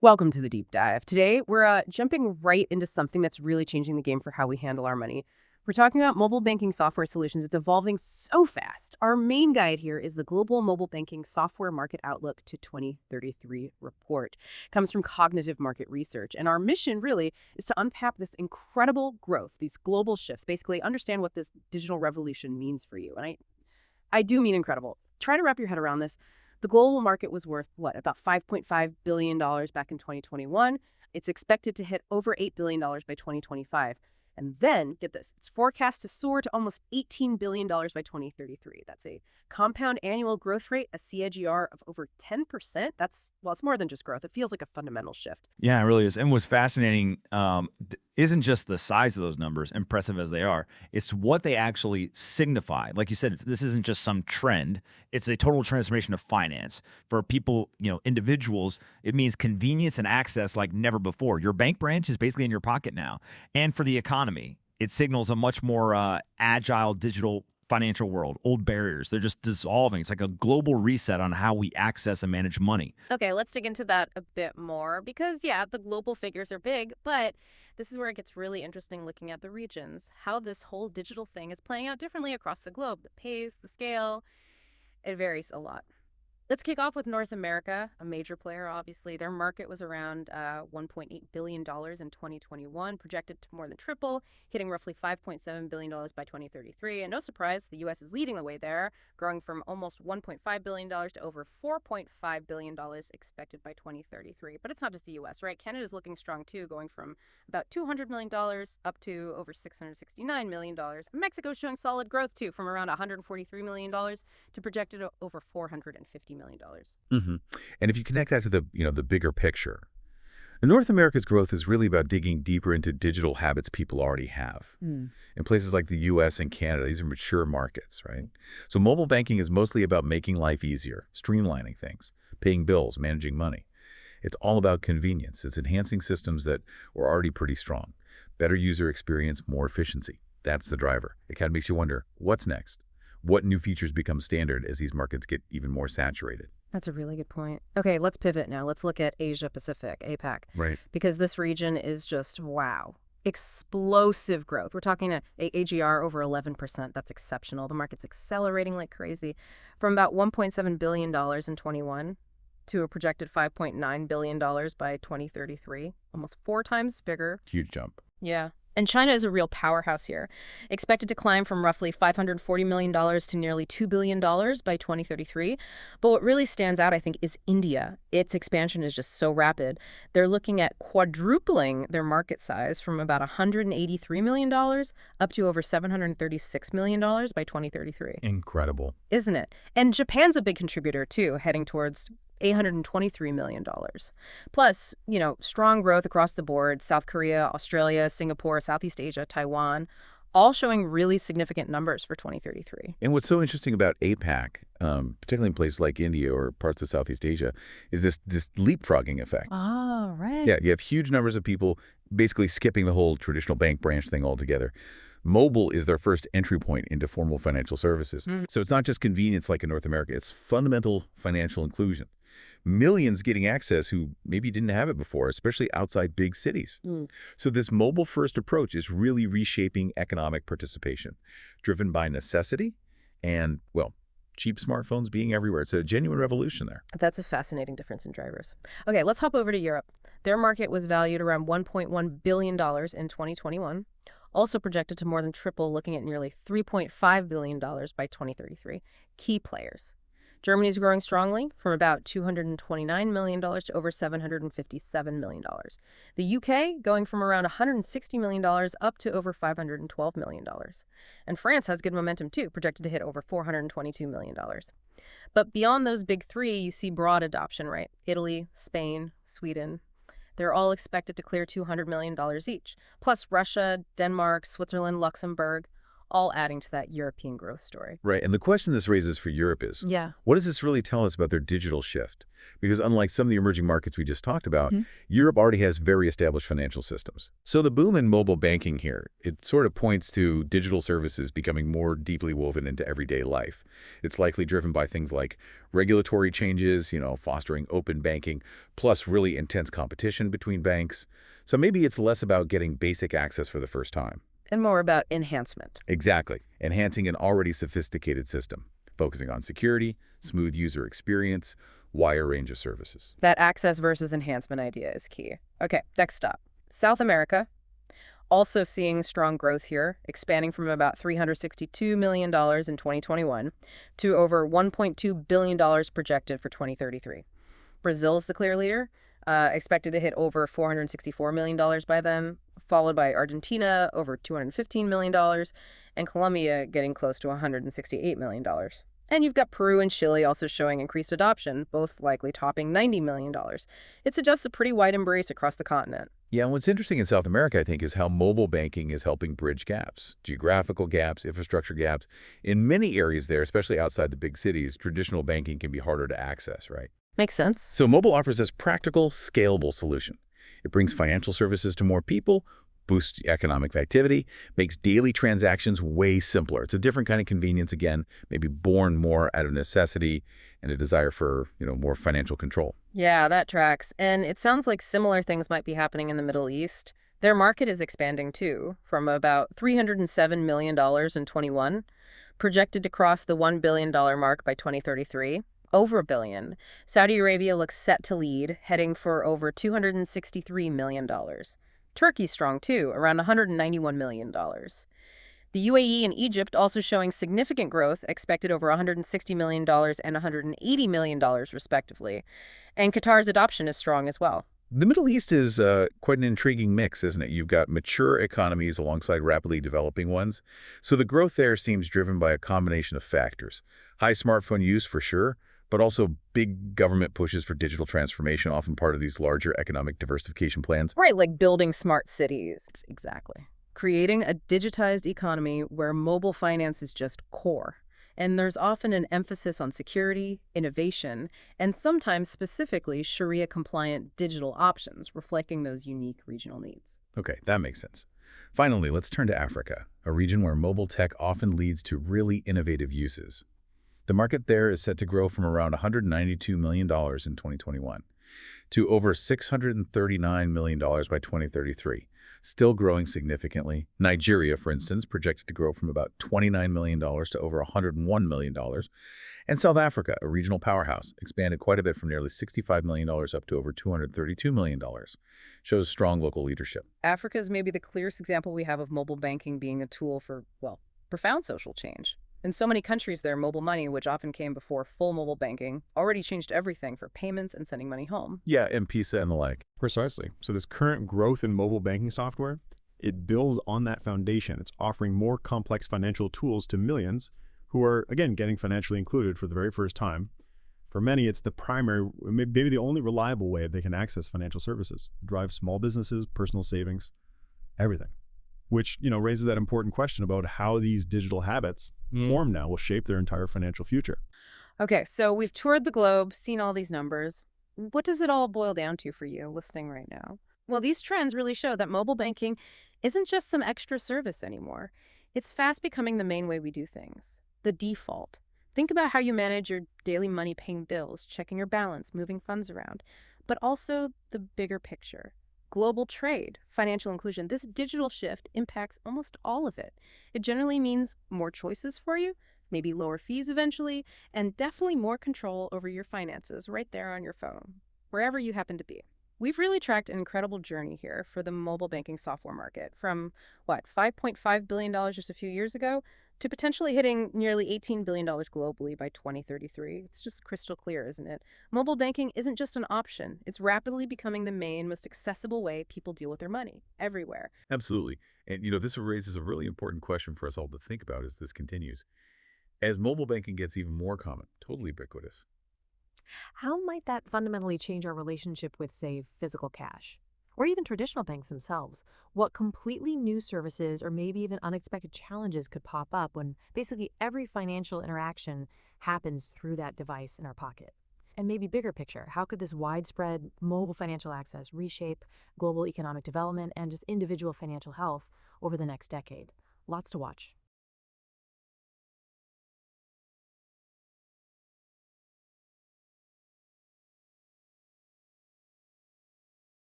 Welcome to the deep dive. Today, we're jumping right into something that's really changing the game for how we handle our money. We're talking about mobile banking software solutions. It's evolving so fast. Our main guide here is the Global Mobile Banking Software Market Outlook to 2033 report. It comes from Cognitive Market Research. And our mission really is to unpack this incredible growth, these global shifts, basically understand what this digital revolution means for you. And I do mean incredible. Try to wrap your head around this. The global market was worth, what, about $5.5 billion back in 2021. It's expected to hit over $8 billion by 2025. And then, get this, it's forecast to soar to almost $18 billion by 2033. That's a compound annual growth rate, a CAGR of over 10%. Well, it's more than just growth. It feels like a fundamental shift. Yeah, it really is. And what's fascinating isn't just the size of those numbers, impressive as they are. It's what they actually signify. Like you said, this isn't just some trend. It's a total transformation of finance. For people, individuals, it means convenience and access like never before. Your bank branch is basically in your pocket now. And for the economy, it signals a much more agile digital financial world. Old barriers, they're just dissolving. It's like a global reset on how we access and manage money. Okay, let's dig into that a bit more because, yeah, the global figures are big, but this is where it gets really interesting looking at the regions, how this whole digital thing is playing out differently across the globe. The pace, the scale, it varies a lot. Let's kick off with North America, a major player, obviously. Their market was around $1.8 billion in 2021, projected to more than triple, hitting roughly $5.7 billion by 2033. And no surprise, the U.S. is leading the way there, growing from almost $1.5 billion to over $4.5 billion expected by 2033. But it's not just the U.S., right? Canada's looking strong, too, going from about $200 million up to over $669 million. Mexico's showing solid growth, too, from around $143 million to projected over $450 million. hmm And if you connect that to the bigger picture, North America's growth is really about digging deeper into digital habits people already have. Hmm. In places like the US and Canada, these are mature markets, right? So mobile banking is mostly about making life easier, streamlining things, paying bills, managing money. It's all about convenience. It's enhancing systems that were already pretty strong. Better user experience, more efficiency. That's the driver. It kind of makes you wonder, what's next? What new features become standard as these markets get even more saturated? That's a really good point. Okay, let's pivot now. Let's look at Asia Pacific, APAC, Right. because this region is just wow. Explosive growth. We're talking a AGR over 11%. That's exceptional. The market's accelerating like crazy from about $1.7 billion in 21 to a projected $5.9 billion by 2033, almost 4 times bigger. Huge jump. Yeah. And China is a real powerhouse here, expected to climb from roughly $540 million to nearly $2 billion by 2033. But what really stands out, I think, is India. Its expansion is just so rapid. They're looking at quadrupling their market size from about $183 million up to over $736 million by 2033. Incredible. Isn't it? And Japan's a big contributor, too, heading towards $823 million. Plus, strong growth across the board, South Korea, Australia, Singapore, Southeast Asia, Taiwan, all showing really significant numbers for 2033. And what's so interesting about APAC, particularly in places like India or parts of Southeast Asia, is this leapfrogging effect. Oh, right. Yeah, you have huge numbers of people basically skipping the whole traditional bank branch thing altogether. Mobile is their first entry point into formal financial services. So it's not just convenience like in North America, it's fundamental financial inclusion. Millions getting access who maybe didn't have it before, especially outside big cities. So this mobile-first approach is really reshaping economic participation, driven by necessity and, well, cheap smartphones being everywhere. It's a genuine revolution there. That's a fascinating difference in drivers. Okay, let's hop over to Europe. Their market was valued around $1.1 billion in 2021, also projected to more than triple, looking at nearly $3.5 billion by 2033. Key players. Germany's growing strongly from about $229 million to over $757 million. The UK going from around $160 million up to over $512 million. And France has good momentum too, projected to hit over $422 million. But beyond those big three, you see broad adoption, right? Italy, Spain, Sweden. They're all expected to clear $200 million each. Plus Russia, Denmark, Switzerland, Luxembourg, all adding to that European growth story. Right, and the question this raises for Europe is, Yeah. what does this really tell us about their digital shift? Because unlike some of the emerging markets we just talked about, Mhm. Europe already has very established financial systems. So the boom in mobile banking here, it sort of points to digital services becoming more deeply woven into everyday life. It's likely driven by things like regulatory changes, fostering open banking, plus really intense competition between banks. So maybe it's less about getting basic access for the first time. And more about enhancement. Exactly. Enhancing an already sophisticated system, focusing on security, smooth user experience, wider range of services. That access versus enhancement idea is key. Okay, next stop. South America, also seeing strong growth here, expanding from about $362 million in 2021 to over $1.2 billion projected for 2033. Brazil's the clear leader, expected to hit over $464 million by then, followed by Argentina, over $215 million, and Colombia getting close to $168 million. And you've got Peru and Chile also showing increased adoption, both likely topping $90 million. It suggests a pretty wide embrace across the continent. Yeah, and what's interesting in South America, I think, is how mobile banking is helping bridge gaps, geographical gaps, infrastructure gaps. In many areas there, especially outside the big cities, traditional banking can be harder to access, right? Makes sense. So mobile offers this practical, scalable solution. It brings financial services to more people, boosts economic activity, makes daily transactions way simpler. It's a different kind of convenience, again, maybe born more out of necessity and a desire for, more financial control. Yeah, that tracks. And it sounds like similar things might be happening in the Middle East. Their market is expanding too, from about $307 million in 21, projected to cross the $1 billion mark by 2033. Over a billion. Saudi Arabia looks set to lead, heading for over $263 million. Turkey's strong too, around $191 million. The UAE and Egypt also showing significant growth, expected over $160 million and $180 million respectively. And Qatar's adoption is strong as well. The Middle East is quite an intriguing mix, isn't it? You've got mature economies alongside rapidly developing ones. So the growth there seems driven by a combination of factors. High smartphone use for sure, but also big government pushes for digital transformation, often part of these larger economic diversification plans. Right, like building smart cities. Exactly. Creating a digitized economy where mobile finance is just core. And there's often an emphasis on security, innovation, and sometimes specifically Sharia-compliant digital options, reflecting those unique regional needs. Okay, that makes sense. Finally, let's turn to Africa, a region where mobile tech often leads to really innovative uses. The market there is set to grow from around $192 million in 2021 to over $639 million by 2033, still growing significantly. Nigeria, for instance, projected to grow from about $29 million to over $101 million. And South Africa, a regional powerhouse, expanded quite a bit from nearly $65 million up to over $232 million. Shows strong local leadership. Africa is maybe the clearest example we have of mobile banking being a tool for, well, profound social change. In so many countries there, mobile money, which often came before full mobile banking, already changed everything for payments and sending money home. Yeah, M-Pesa and the like. Precisely. So this current growth in mobile banking software, it builds on that foundation. It's offering more complex financial tools to millions who are, again, getting financially included for the very first time. For many, it's the primary, maybe the only reliable way they can access financial services, drive small businesses, personal savings, everything. Which, raises that important question about how these digital habits form now will shape their entire financial future. Okay, so we've toured the globe, seen all these numbers. What does it all boil down to for you listening right now? Well, these trends really show that mobile banking isn't just some extra service anymore. It's fast becoming the main way we do things, the default. Think about how you manage your daily money, paying bills, checking your balance, moving funds around, but also the bigger picture. Global trade, financial inclusion, this digital shift impacts almost all of it. It generally means more choices for you, maybe lower fees eventually, and definitely more control over your finances right there on your phone, wherever you happen to be. We've really tracked an incredible journey here for the mobile banking software market from, $5.5 billion just a few years ago to potentially hitting nearly $18 billion globally by 2033. It's just crystal clear, isn't it? Mobile banking isn't just an option. It's rapidly becoming the main, most accessible way people deal with their money, everywhere. Absolutely. And, this raises a really important question for us all to think about as this continues. As mobile banking gets even more common, totally ubiquitous, How might that fundamentally change our relationship with, say, physical cash? or even traditional banks themselves, what completely new services or maybe even unexpected challenges could pop up when basically every financial interaction happens through that device in our pocket. And maybe bigger picture, how could this widespread mobile financial access reshape global economic development and just individual financial health over the next decade? Lots to watch.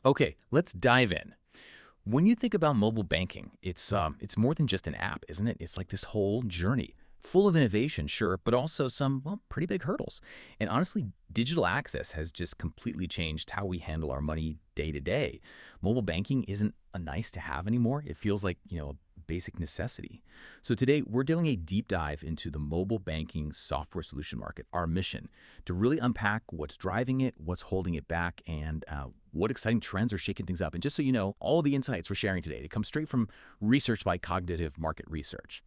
Okay, let's dive in. When you think about mobile banking, it's more than just an app, isn't it? It's like this whole journey, full of innovation, sure, but also some, well, pretty big hurdles. And honestly, digital access has just completely changed how we handle our money day to day. Mobile banking isn't a nice to have anymore. It feels like, a basic necessity. So today, we're doing a deep dive into the mobile banking software solution market, our mission, to really unpack what's driving it, what's holding it back, and what exciting trends are shaking things up. And just so you know, all the insights we're sharing today, they come straight from research by Cognitive Market Research.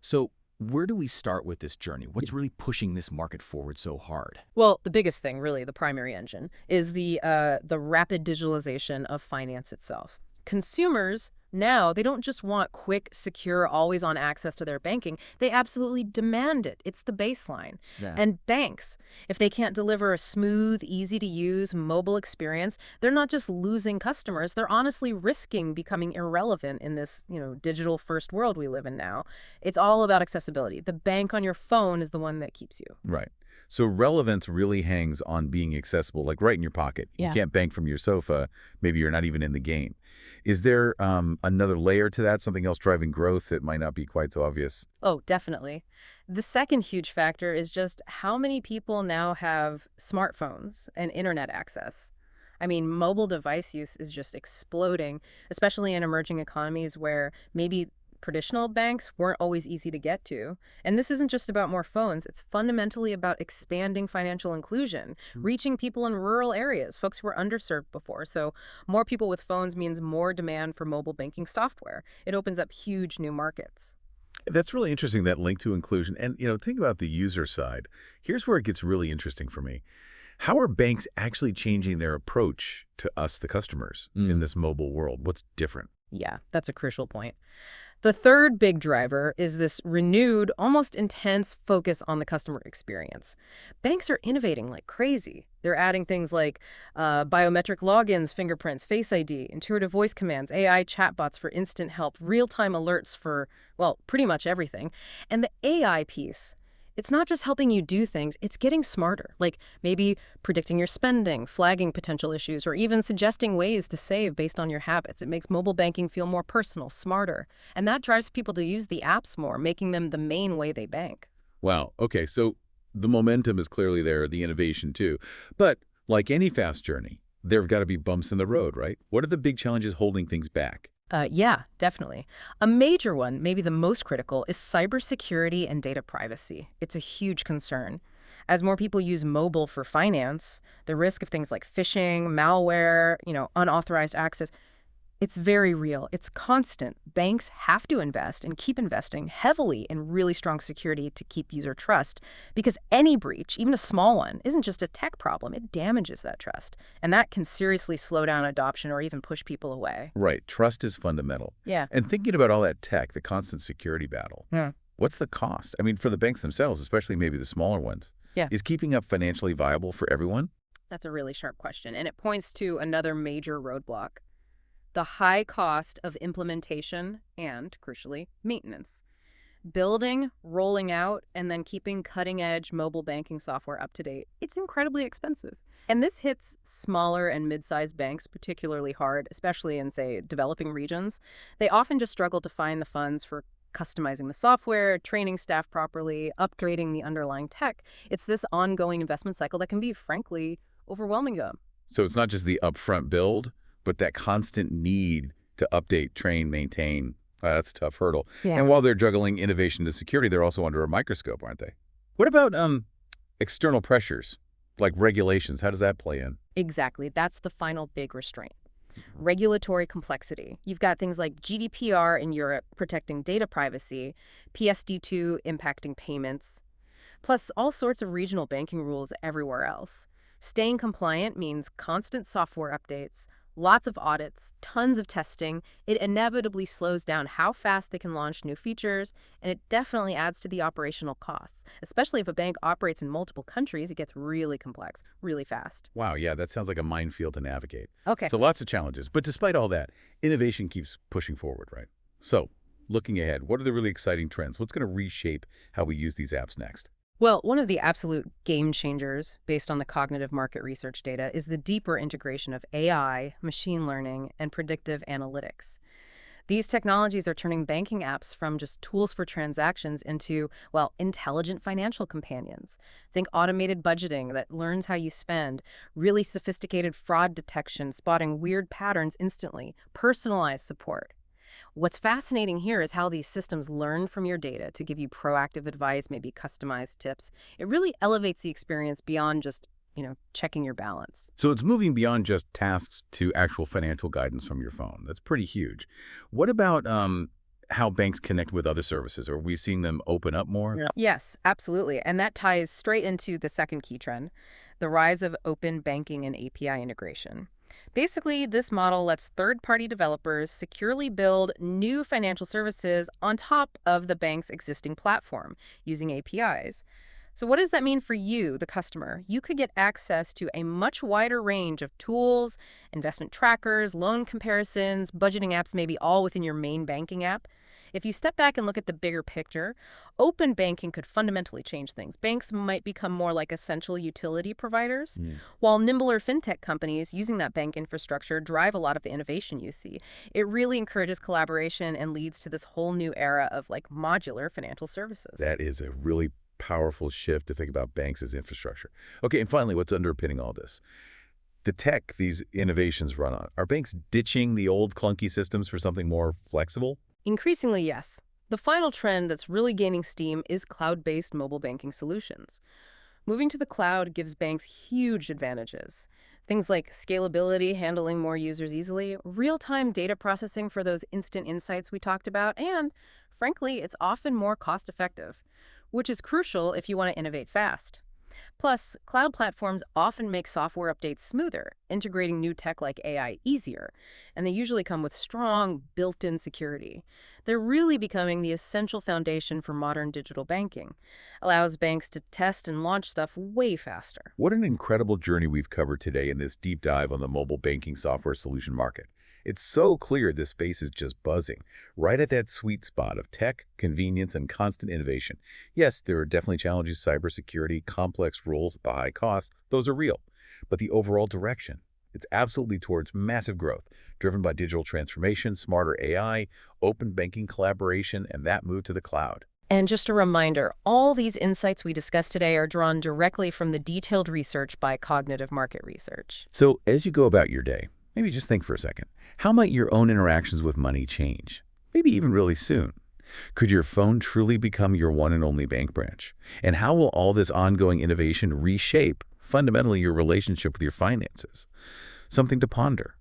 So where do we start with this journey? What's really pushing this market forward so hard? Well, the biggest thing, really, the primary engine, is the rapid digitalization of finance itself. Consumers now, they don't just want quick, secure, always-on access to their banking. They absolutely demand it. It's the baseline. Yeah. And banks, if they can't deliver a smooth, easy-to-use mobile experience, they're not just losing customers. They're honestly risking becoming irrelevant in this, digital-first world we live in now. It's all about accessibility. The bank on your phone is the one that keeps you. Right. So relevance really hangs on being accessible, like right in your pocket. Yeah. You can't bank from your sofa. Maybe you're not even in the game. Is there another layer to that, something else driving growth that might not be quite so obvious? Oh, definitely. The second huge factor is just how many people now have smartphones and internet access. I mean, mobile device use is just exploding, especially in emerging economies where maybe traditional banks weren't always easy to get to. And this isn't just about more phones. It's fundamentally about expanding financial inclusion, reaching people in rural areas, folks who were underserved before. So more people with phones means more demand for mobile banking software. It opens up huge new markets. That's really interesting, that link to inclusion. And, think about the user side. Here's where it gets really interesting for me. How are banks actually changing their approach to us, the customers, in this mobile world? What's different? Yeah, that's a crucial point. The third big driver is this renewed, almost intense focus on the customer experience. Banks are innovating like crazy. They're adding things like biometric logins, fingerprints, Face ID, intuitive voice commands, AI chatbots for instant help, real-time alerts for, well, pretty much everything. And the AI piece, it's not just helping you do things, it's getting smarter, like maybe predicting your spending, flagging potential issues, or even suggesting ways to save based on your habits. It makes mobile banking feel more personal, smarter, and that drives people to use the apps more, making them the main way they bank. Wow. Okay, so the momentum is clearly there, the innovation too. But like any fast journey, there have got to be bumps in the road, right? What are the big challenges holding things back? Yeah, definitely. A major one, maybe the most critical, is cybersecurity and data privacy. It's a huge concern. As more people use mobile for finance, the risk of things like phishing, malware, unauthorized access, it's very real. It's constant. Banks have to invest and keep investing heavily in really strong security to keep user trust, because any breach, even a small one, isn't just a tech problem. It damages that trust. And that can seriously slow down adoption or even push people away. Right. Trust is fundamental. Yeah. And thinking about all that tech, the constant security battle, Yeah. what's the cost? I mean, for the banks themselves, especially maybe the smaller ones. Yeah. Is keeping up financially viable for everyone? That's a really sharp question, and it points to another major roadblock: the high cost of implementation and, crucially, maintenance. Building, rolling out, and then keeping cutting-edge mobile banking software up to date, it's incredibly expensive. And this hits smaller and mid-sized banks particularly hard, especially in, say, developing regions. They often just struggle to find the funds for customizing the software, training staff properly, upgrading the underlying tech. It's this ongoing investment cycle that can be, frankly, overwhelming to them. So it's not just the upfront build, but that constant need to update, train, maintain. That's a tough hurdle. Yeah. And while they're juggling innovation to security, they're also under a microscope, aren't they? What about external pressures, like regulations? How does that play in? Exactly. That's the final big restraint. Regulatory complexity. You've got things like GDPR in Europe protecting data privacy, PSD2 impacting payments, plus all sorts of regional banking rules everywhere else. Staying compliant means constant software updates, lots of audits, tons of testing. It inevitably slows down how fast they can launch new features, and it definitely adds to the operational costs. Especially if a bank operates in multiple countries, it gets really complex, really fast. Wow, yeah, that sounds like a minefield to navigate. Okay. So lots of challenges. But despite all that, innovation keeps pushing forward, right? So looking ahead, what are the really exciting trends? What's going to reshape how we use these apps next? Well, one of the absolute game changers, based on the cognitive market research data, is the deeper integration of AI, machine learning, and predictive analytics. These technologies are turning banking apps from just tools for transactions into, well, intelligent financial companions. Think automated budgeting that learns how you spend, really sophisticated fraud detection, spotting weird patterns instantly, personalized support. What's fascinating here is how these systems learn from your data to give you proactive advice, maybe customized tips. It really elevates the experience beyond just, checking your balance. So it's moving beyond just tasks to actual financial guidance from your phone. That's pretty huge. What about how banks connect with other services? Are we seeing them open up more? Yeah. Yes, absolutely. And that ties straight into the second key trend, the rise of open banking and API integration. Basically, this model lets third-party developers securely build new financial services on top of the bank's existing platform using APIs. So what does that mean for you, the customer? You could get access to a much wider range of tools, investment trackers, loan comparisons, budgeting apps, maybe all within your main banking app. If you step back and look at the bigger picture, open banking could fundamentally change things. Banks might become more like essential utility providers, while nimbler fintech companies using that bank infrastructure drive a lot of the innovation you see. It really encourages collaboration and leads to this whole new era of modular financial services. That is a really powerful shift to think about banks as infrastructure. Okay, and finally, what's underpinning all this? The tech these innovations run on. Are banks ditching the old clunky systems for something more flexible? Increasingly, yes. The final trend that's really gaining steam is cloud-based mobile banking solutions. Moving to the cloud gives banks huge advantages. Things like scalability, handling more users easily, real-time data processing for those instant insights we talked about, and, frankly, it's often more cost-effective, which is crucial if you want to innovate fast. Plus, cloud platforms often make software updates smoother, integrating new tech like AI easier, and they usually come with strong, built-in security. They're really becoming the essential foundation for modern digital banking. Allows banks to test and launch stuff way faster. What an incredible journey we've covered today in this deep dive on the mobile banking software solution market. It's so clear this space is just buzzing, right at that sweet spot of tech, convenience, and constant innovation. Yes, there are definitely challenges: cybersecurity, complex rules at the high cost. Those are real. But the overall direction, it's absolutely towards massive growth, driven by digital transformation, smarter AI, open banking collaboration, and that move to the cloud. And just a reminder, all these insights we discussed today are drawn directly from the detailed research by Cognitive Market Research. So as you go about your day, maybe just think for a second. How might your own interactions with money change? Maybe even really soon. Could your phone truly become your one and only bank branch? And how will all this ongoing innovation reshape fundamentally your relationship with your finances? Something to ponder.